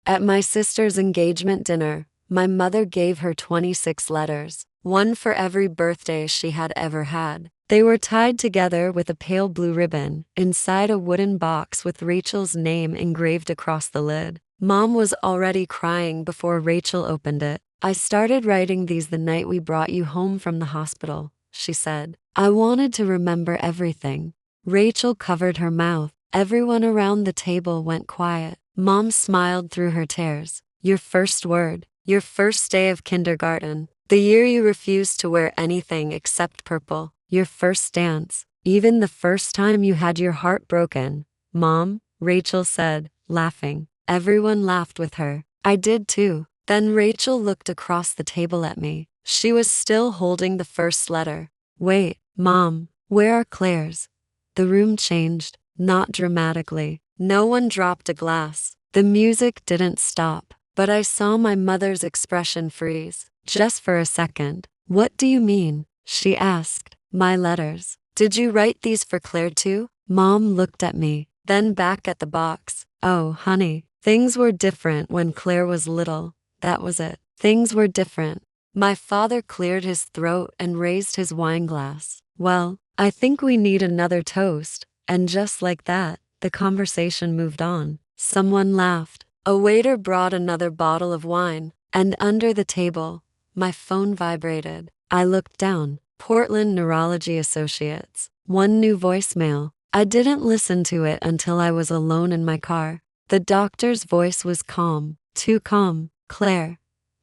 At my sister's engagement dinner, my mother gave her 26 letters, one for every birthday she had ever had. They were tied together with a pale blue ribbon, inside a wooden box with Rachel's name engraved across the lid. Mom was already crying before Rachel opened it. "I started writing these the night we brought you home from the hospital," she said. "I wanted to remember everything." Rachel covered her mouth. Everyone around the table went quiet. Mom smiled through her tears. "Your first word, your first day of kindergarten, the year you refused to wear anything except purple, your first dance, even the first time you had your heart broken." "Mom," Rachel said, laughing. Everyone laughed with her. I did too. Then Rachel looked across the table at me. She was still holding the first letter. "Wait, Mom, where are Claire's?" The room changed, not dramatically. No one dropped a glass. The music didn't stop, but I saw my mother's expression freeze, just for a second. "What do you mean?" she asked. "My letters. Did you write these for Claire too?" Mom looked at me, then back at the box. "Oh, honey, things were different when Claire was little. That was it. Things were different." My father cleared his throat and raised his wine glass. "Well, I think we need another toast." And just like that, the conversation moved on. Someone laughed. A waiter brought another bottle of wine, and under the table, my phone vibrated. I looked down. Portland Neurology Associates. One new voicemail. I didn't listen to it until I was alone in my car. The doctor's voice was calm, too calm. "Claire,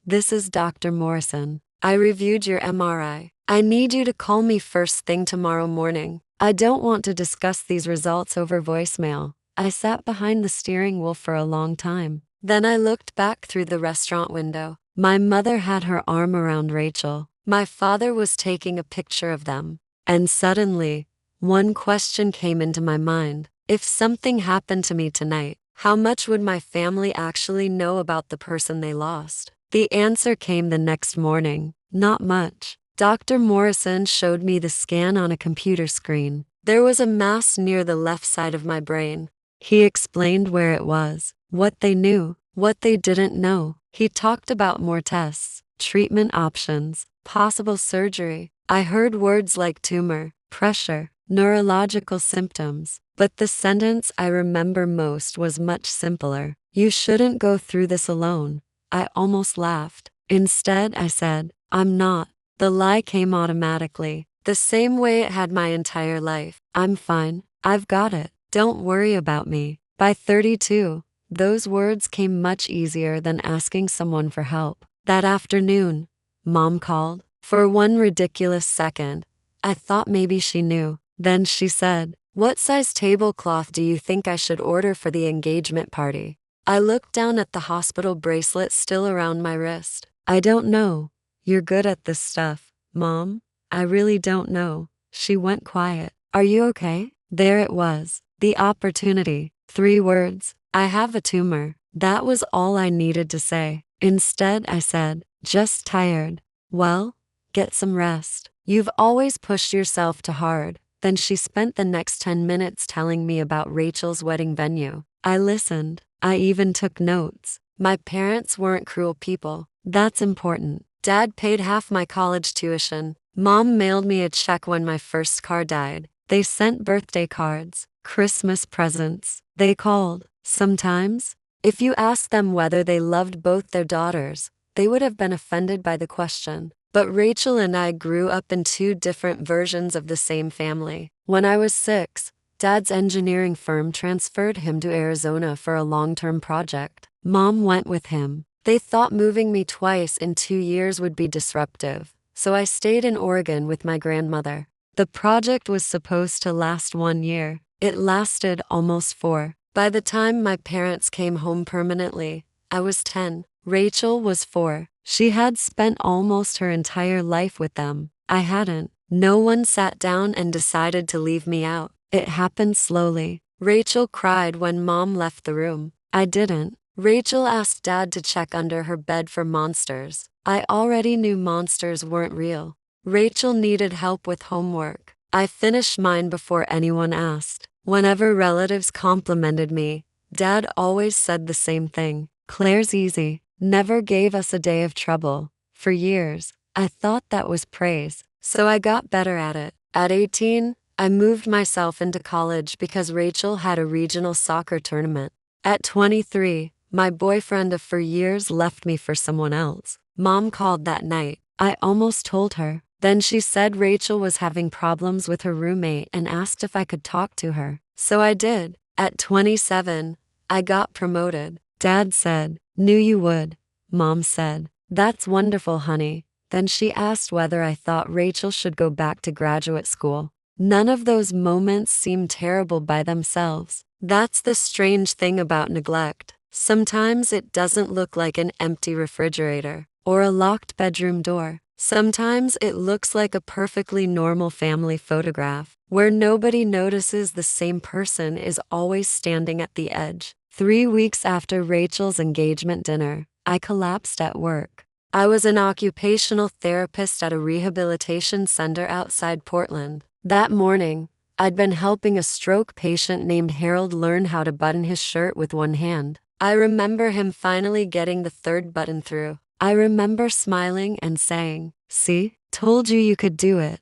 this is Dr. Morrison. I reviewed your MRI. I need you to call me first thing tomorrow morning. I don't want to discuss these results over voicemail." I sat behind the steering wheel for a long time. Then I looked back through the restaurant window. My mother had her arm around Rachel. My father was taking a picture of them. And suddenly, one question came into my mind. If something happened to me tonight, how much would my family actually know about the person they lost? The answer came the next morning. Not much. Dr. Morrison showed me the scan on a computer screen. There was a mass near the left side of my brain. He explained where it was, what they knew, what they didn't know. He talked about more tests, treatment options, possible surgery. I heard words like tumor, pressure, neurological symptoms, but the sentence I remember most was much simpler. "You shouldn't go through this alone." I almost laughed. Instead, I said, "I'm not." The lie came automatically, the same way it had my entire life. "I'm fine. I've got it. Don't worry about me." By 32, those words came much easier than asking someone for help. That afternoon, Mom called. For one ridiculous second, I thought maybe she knew. Then she said, "What size tablecloth do you think I should order for the engagement party?" I looked down at the hospital bracelet still around my wrist. "I don't know. You're good at this stuff, Mom. I really don't know." She went quiet. "Are you okay?" There it was. The opportunity. 3 words. "I have a tumor." That was all I needed to say. Instead, I said, "Just tired." "Well, get some rest. You've always pushed yourself too hard." Then she spent the next 10 minutes telling me about Rachel's wedding venue. I listened. I even took notes. My parents weren't cruel people. That's important. Dad paid half my college tuition. Mom mailed me a check when my first car died. They sent birthday cards, Christmas presents. They called. Sometimes, if you asked them whether they loved both their daughters, they would have been offended by the question. But Rachel and I grew up in 2 different versions of the same family. When I was 6, Dad's engineering firm transferred him to Arizona for a long-term project. Mom went with him. They thought moving me twice in 2 years would be disruptive, so I stayed in Oregon with my grandmother. The project was supposed to last 1 year. It lasted almost 4. By the time my parents came home permanently, I was 10. Rachel was 4. She had spent almost her entire life with them. I hadn't. No one sat down and decided to leave me out. It happened slowly. Rachel cried when Mom left the room. I didn't. Rachel asked Dad to check under her bed for monsters. I already knew monsters weren't real. Rachel needed help with homework. I finished mine before anyone asked. Whenever relatives complimented me, Dad always said the same thing. Claire's easy, never gave us a day of trouble. For years, I thought that was praise, so I got better at it. At 18, I moved myself into college because Rachel had a regional soccer tournament. At 23, my boyfriend of for years left me for someone else. Mom called that night. I almost told her. Then she said Rachel was having problems with her roommate and asked if I could talk to her. So I did. At 27, I got promoted. Dad said, "Knew you would." Mom said, "That's wonderful, honey." Then she asked whether I thought Rachel should go back to graduate school. None of those moments seemed terrible by themselves. That's the strange thing about neglect. Sometimes it doesn't look like an empty refrigerator or a locked bedroom door. Sometimes it looks like a perfectly normal family photograph where nobody notices the same person is always standing at the edge. 3 weeks after Rachel's engagement dinner, I collapsed at work. I was an occupational therapist at a rehabilitation center outside Portland. That morning, I'd been helping a stroke patient named Harold learn how to button his shirt with one hand. I remember him finally getting the third button through. I remember smiling and saying, "See, told you you could do it."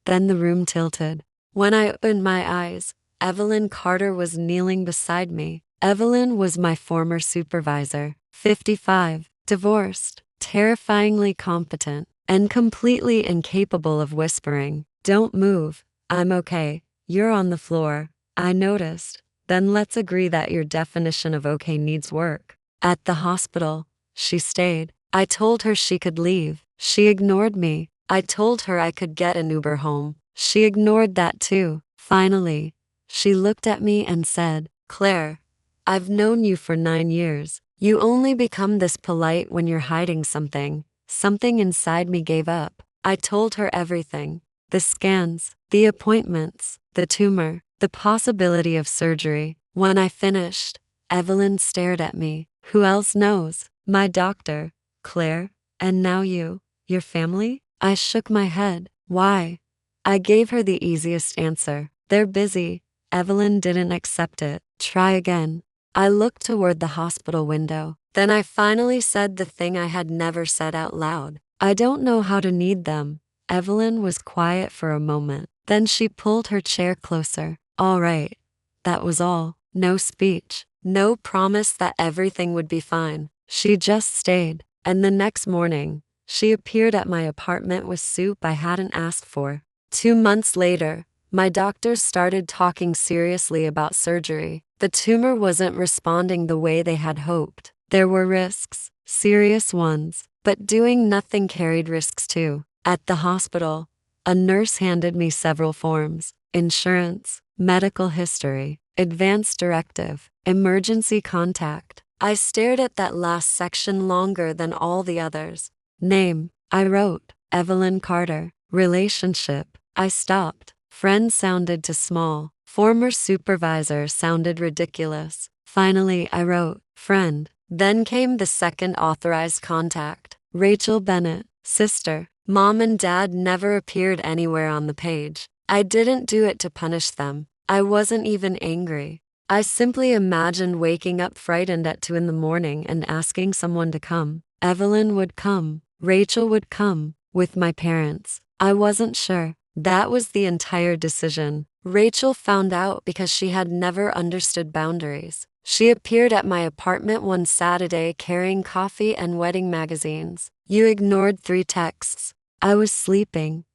Then the room tilted. When I opened my eyes, Evelyn Carter was kneeling beside me. Evelyn was my former supervisor, 55, divorced, terrifyingly competent, and completely incapable of whispering, "Don't move, I'm okay, you're on the floor." I noticed. Then let's agree that your definition of okay needs work. At the hospital, she stayed. I told her she could leave. She ignored me. I told her I could get an Uber home. She ignored that too. Finally, she looked at me and said, "Claire, I've known you for 9 years. You only become this polite when you're hiding something." Something inside me gave up. I told her everything. The scans, the appointments, the tumor, the possibility of surgery. When I finished, Evelyn stared at me. "Who else knows?" "My doctor, Claire, and now you, your family?" I shook my head. "Why?" I gave her the easiest answer. "They're busy." Evelyn didn't accept it. "Try again." I looked toward the hospital window. Then I finally said the thing I had never said out loud. "I don't know how to need them." Evelyn was quiet for a moment. Then she pulled her chair closer. "All right." That was all. No speech. No promise that everything would be fine. She just stayed. And the next morning, she appeared at my apartment with soup I hadn't asked for. 2 months later, my doctors started talking seriously about surgery. The tumor wasn't responding the way they had hoped. There were risks, serious ones, but doing nothing carried risks too. At the hospital, a nurse handed me several forms: insurance, medical history, advance directive, emergency contact. I stared at that last section longer than all the others. Name, I wrote, Evelyn Carter. Relationship, I stopped. Friend sounded too small. Former supervisor sounded ridiculous. Finally, I wrote, friend. Then came the second authorized contact. Rachel Bennett, sister. Mom and Dad never appeared anywhere on the page. I didn't do it to punish them. I wasn't even angry. I simply imagined waking up frightened at 2 in the morning and asking someone to come. Evelyn would come. Rachel would come. With my parents. I wasn't sure. That was the entire decision. Rachel found out because she had never understood boundaries. She appeared at my apartment one Saturday carrying coffee and wedding magazines. "You ignored 3 texts." I was sleeping.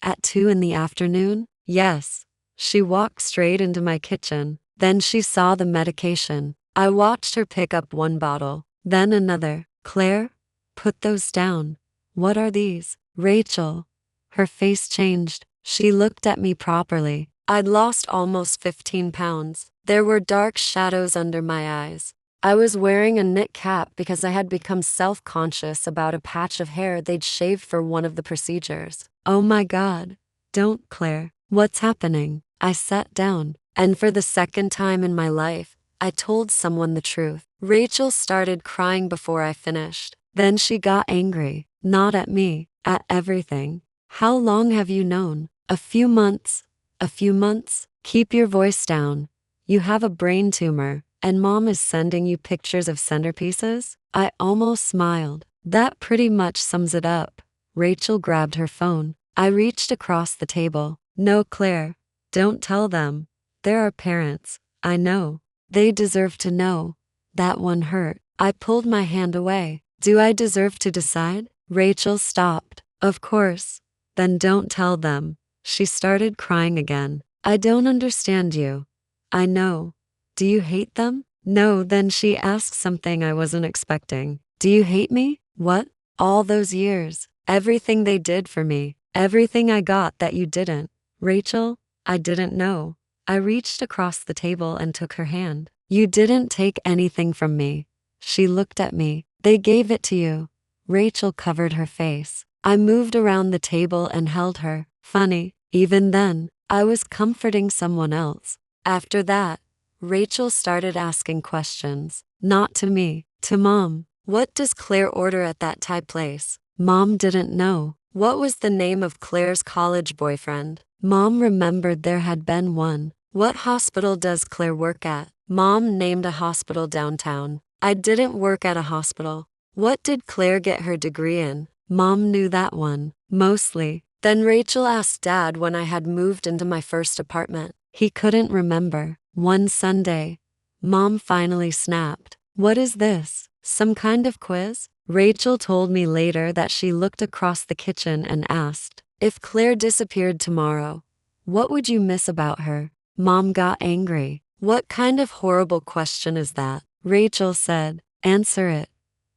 At 2 in the afternoon? Yes. She walked straight into my kitchen. Then she saw the medication. I watched her pick up one bottle, then another. "Claire, put those down." "What are these?" "Rachel." Her face changed. She looked at me properly. I'd lost almost 15 pounds. There were dark shadows under my eyes. I was wearing a knit cap because I had become self-conscious about a patch of hair they'd shaved for one of the procedures. "Oh my God. Don't, Claire. What's happening?" I sat down, and for the second time in my life, I told someone the truth. Rachel started crying before I finished. Then she got angry. Not at me, at everything. "How long have you known?" "A few months." "A few months? Keep your voice down. You have a brain tumor. And mom is sending you pictures of centerpieces? I almost smiled. That pretty much sums it up. Rachel grabbed her phone. I reached across the table. No, Claire. Don't tell them. They're our parents. I know. They deserve to know. That one hurt. I pulled my hand away. Do I deserve to decide? Rachel stopped. Of course. Then don't tell them. She started crying again. I don't understand you. I know. Do you hate them? No. Then she asked something I wasn't expecting. Do you hate me? What? All those years. Everything they did for me. Everything I got that you didn't. Rachel, I didn't know. I reached across the table and took her hand. You didn't take anything from me. She looked at me. They gave it to you. Rachel covered her face. I moved around the table and held her. Funny, even then, I was comforting someone else. After that, Rachel started asking questions. Not to me, to Mom. What does Claire order at that Thai place? Mom didn't know. What was the name of Claire's college boyfriend? Mom remembered there had been one. What hospital does Claire work at? Mom named a hospital downtown. I didn't work at a hospital. What did Claire get her degree in? Mom knew that one, mostly. Then Rachel asked Dad when I had moved into my first apartment. He couldn't remember. One Sunday, Mom finally snapped. What is this? Some kind of quiz? Rachel told me later that she looked across the kitchen and asked, if Claire disappeared tomorrow, what would you miss about her? Mom got angry. What kind of horrible question is that? Rachel said, answer it.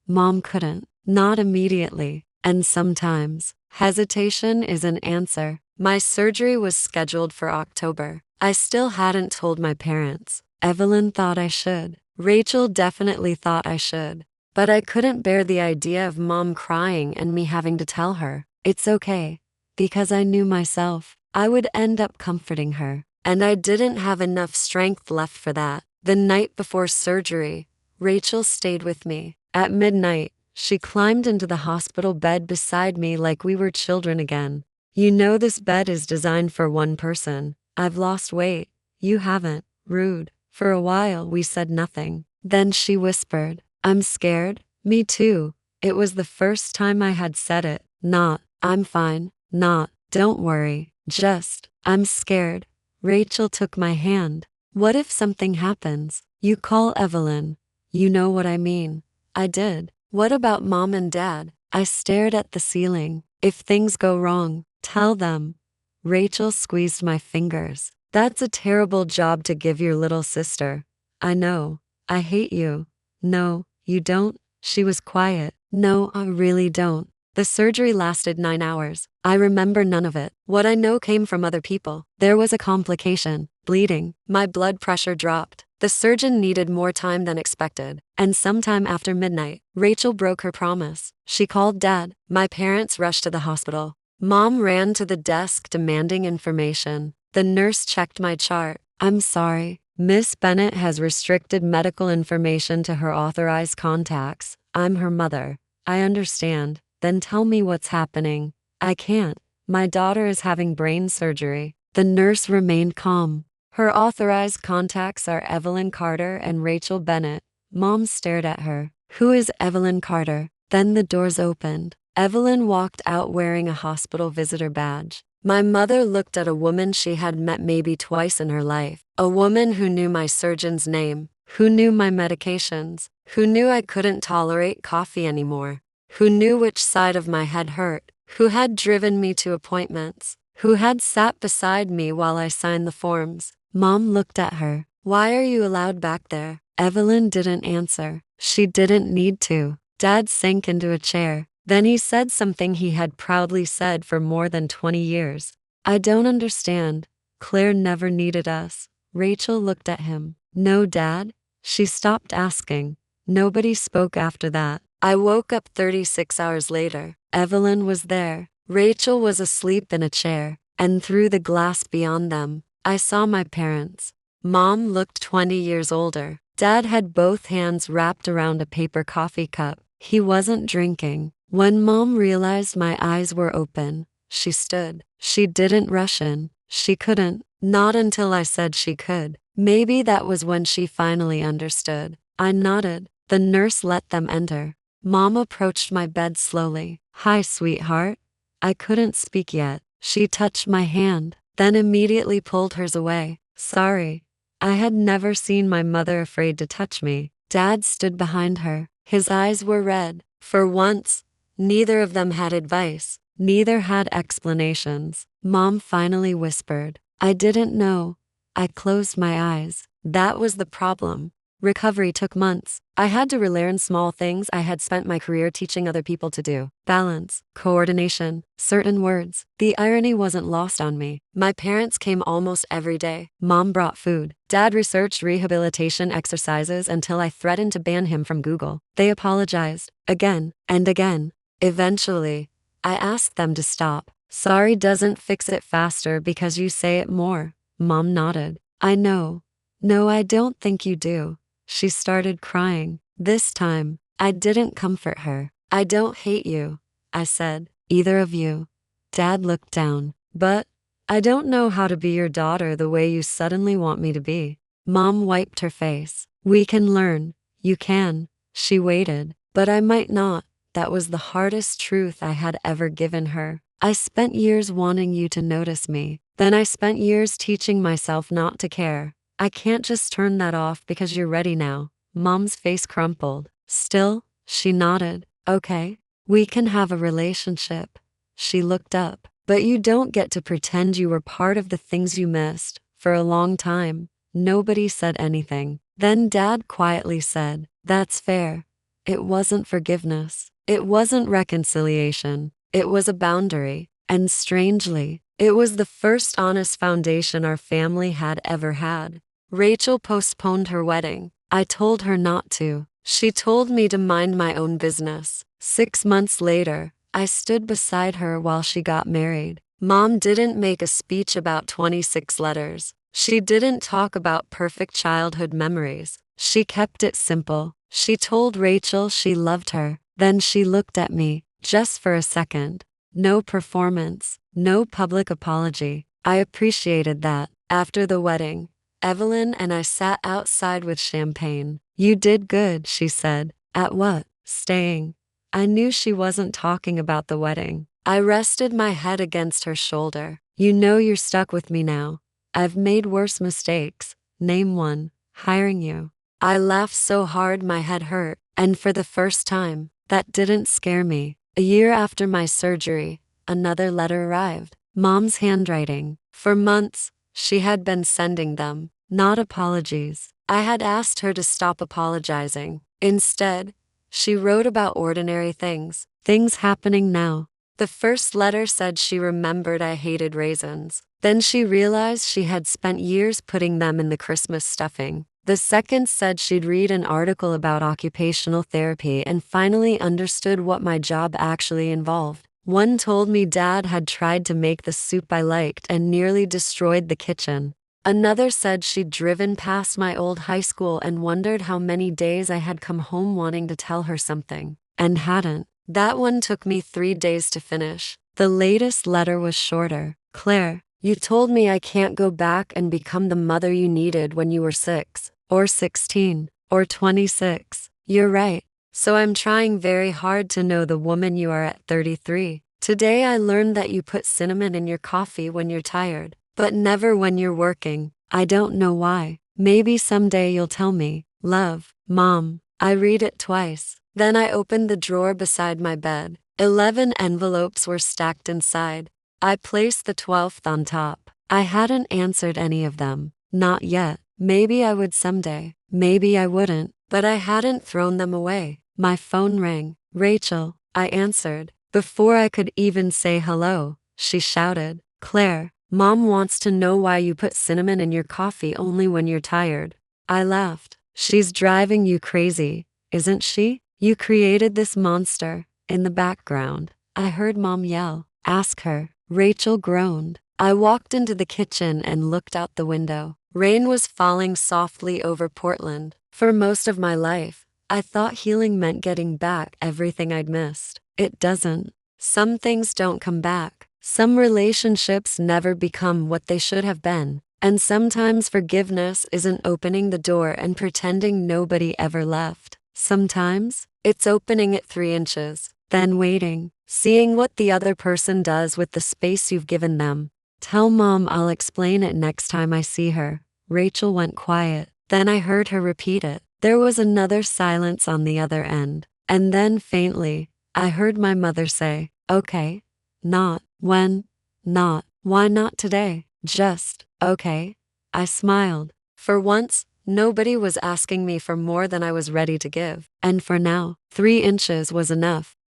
Mom couldn't. Not immediately. And sometimes, hesitation is an answer. My surgery was scheduled for October. I still hadn't told my parents. Evelyn thought I should. Rachel definitely thought I should. But I couldn't bear the idea of Mom crying and me having to tell her, it's okay. Because I knew myself, I would end up comforting her. And I didn't have enough strength left for that. The night before surgery, Rachel stayed with me. At midnight, she climbed into the hospital bed beside me like we were children again. You know this bed is designed for one person. I've lost weight. You haven't. Rude. For a while we said nothing. Then she whispered, I'm scared. Me too. It was the first time I had said it. Not, I'm fine. Not, don't worry. Just, I'm scared. Rachel took my hand. What if something happens? You call Evelyn. You know what I mean. I did. What about Mom and Dad? I stared at the ceiling. If things go wrong, tell them. Rachel squeezed my fingers. That's a terrible job to give your little sister. I know. I hate you. No, you don't. She was quiet. No, I really don't. The surgery lasted 9 hours. I remember none of it. What I know came from other people. There was a complication. Bleeding. My blood pressure dropped. The surgeon needed more time than expected. And sometime after midnight, Rachel broke her promise. She called Dad. My parents rushed to the hospital. Mom ran to the desk demanding information. The nurse checked my chart. I'm sorry. Miss Bennett has restricted medical information to her authorized contacts. I'm her mother. I understand. Then tell me what's happening. I can't. My daughter is having brain surgery. The nurse remained calm. Her authorized contacts are Evelyn Carter and Rachel Bennett. Mom stared at her. Who is Evelyn Carter? Then the doors opened. Evelyn walked out wearing a hospital visitor badge. My mother looked at a woman she had met maybe twice in her life. A woman who knew my surgeon's name, who knew my medications, who knew I couldn't tolerate coffee anymore, who knew which side of my head hurt, who had driven me to appointments, who had sat beside me while I signed the forms. Mom looked at her. Why are you allowed back there? Evelyn didn't answer. She didn't need to. Dad sank into a chair. Then he said something he had proudly said for more than 20 years. I don't understand. Claire never needed us. Rachel looked at him. No, Dad? She stopped asking. Nobody spoke after that. I woke up 36 hours later. Evelyn was there. Rachel was asleep in a chair, and through the glass beyond them, I saw my parents. Mom looked 20 years older. Dad had both hands wrapped around a paper coffee cup. He wasn't drinking. When Mom realized my eyes were open, she stood. She didn't rush in. She couldn't. Not until I said she could. Maybe that was when she finally understood. I nodded. The nurse let them enter. Mom approached my bed slowly. "Hi, sweetheart." I couldn't speak yet. She touched my hand, then immediately pulled hers away. "Sorry." I had never seen my mother afraid to touch me. Dad stood behind her. His eyes were red. For once, neither of them had advice. Neither had explanations. Mom finally whispered, "I didn't know." I closed my eyes. That was the problem. Recovery took months. I had to relearn small things I had spent my career teaching other people to do. Balance, coordination, certain words. The irony wasn't lost on me. My parents came almost every day. Mom brought food. Dad researched rehabilitation exercises until I threatened to ban him from Google. They apologized, again and again. Eventually, I asked them to stop. "Sorry doesn't fix it faster because you say it more." Mom nodded. "I know. No, I don't think you do." She started crying. This time, I didn't comfort her. "I don't hate you," I said. "Either of you." Dad looked down. "But I don't know how to be your daughter the way you suddenly want me to be." Mom wiped her face. "We can learn. You can." She waited. "But I might not." That was the hardest truth I had ever given her. "I spent years wanting you to notice me. Then I spent years teaching myself not to care. I can't just turn that off because you're ready now." Mom's face crumpled. "Still," she nodded. "Okay. We can have a relationship." She looked up. "But you don't get to pretend you were part of the things you missed." For a long time, nobody said anything. Then Dad quietly said, "That's fair." It wasn't forgiveness. It wasn't reconciliation. It was a boundary. And strangely, it was the first honest foundation our family had ever had. Rachel postponed her wedding. I told her not to. She told me to mind my own business. 6 months later, I stood beside her while she got married. Mom didn't make a speech about 26 letters. She didn't talk about perfect childhood memories. She kept it simple. She told Rachel she loved her. Then she looked at me, just for a second. No performance, no public apology. I appreciated that. After the wedding, Evelyn and I sat outside with champagne. "You did good," she said. "At what?" "Staying." I knew she wasn't talking about the wedding. I rested my head against her shoulder. "You know you're stuck with me now. I've made worse mistakes." "Name one." "Hiring you." I laughed so hard my head hurt, and for the first time, that didn't scare me. A year after my surgery, another letter arrived. Mom's handwriting. For months, she had been sending them. Not apologies. I had asked her to stop apologizing. Instead, she wrote about ordinary things happening now. The first letter said she remembered I hated raisins. Then she realized she had spent years putting them in the Christmas stuffing. The second said she'd read an article about occupational therapy and finally understood what my job actually involved. One told me Dad had tried to make the soup I liked and nearly destroyed the kitchen. Another said she'd driven past my old high school and wondered how many days I had come home wanting to tell her something, and hadn't. That one took me 3 days to finish. The latest letter was shorter. "Claire, you told me I can't go back and become the mother you needed when you were 6, or 16, or 26. You're right. So I'm trying very hard to know the woman you are at 33. Today I learned that you put cinnamon in your coffee when you're tired, but never when you're working. I don't know why. Maybe someday you'll tell me. Love, Mom." I read it twice. Then I opened the drawer beside my bed. 11 envelopes were stacked inside. I placed the 12th on top. I hadn't answered any of them. Not yet. Maybe I would someday. Maybe I wouldn't. But I hadn't thrown them away. My phone rang. "Rachel," I answered. Before I could even say hello, she shouted, "Claire, Mom wants to know why you put cinnamon in your coffee only when you're tired." I laughed. "She's driving you crazy, isn't she? You created this monster." In the background, I heard Mom yell, "Ask her." Rachel groaned. I walked into the kitchen and looked out the window. Rain was falling softly over Portland. For most of my life, I thought healing meant getting back everything I'd missed. It doesn't. Some things don't come back. Some relationships never become what they should have been. And sometimes forgiveness isn't opening the door and pretending nobody ever left. Sometimes it's opening it 3 inches, then waiting, seeing what the other person does with the space you've given them. Tell Mom I'll explain it next time I see her. Rachel went quiet. Then I heard her repeat it. There was another silence on the other end. And then faintly, I heard my mother say, "Okay. Not when, not why not today, just, okay." I smiled. For once, nobody was asking me for more than I was ready to give. And for now, 3 inches was enough.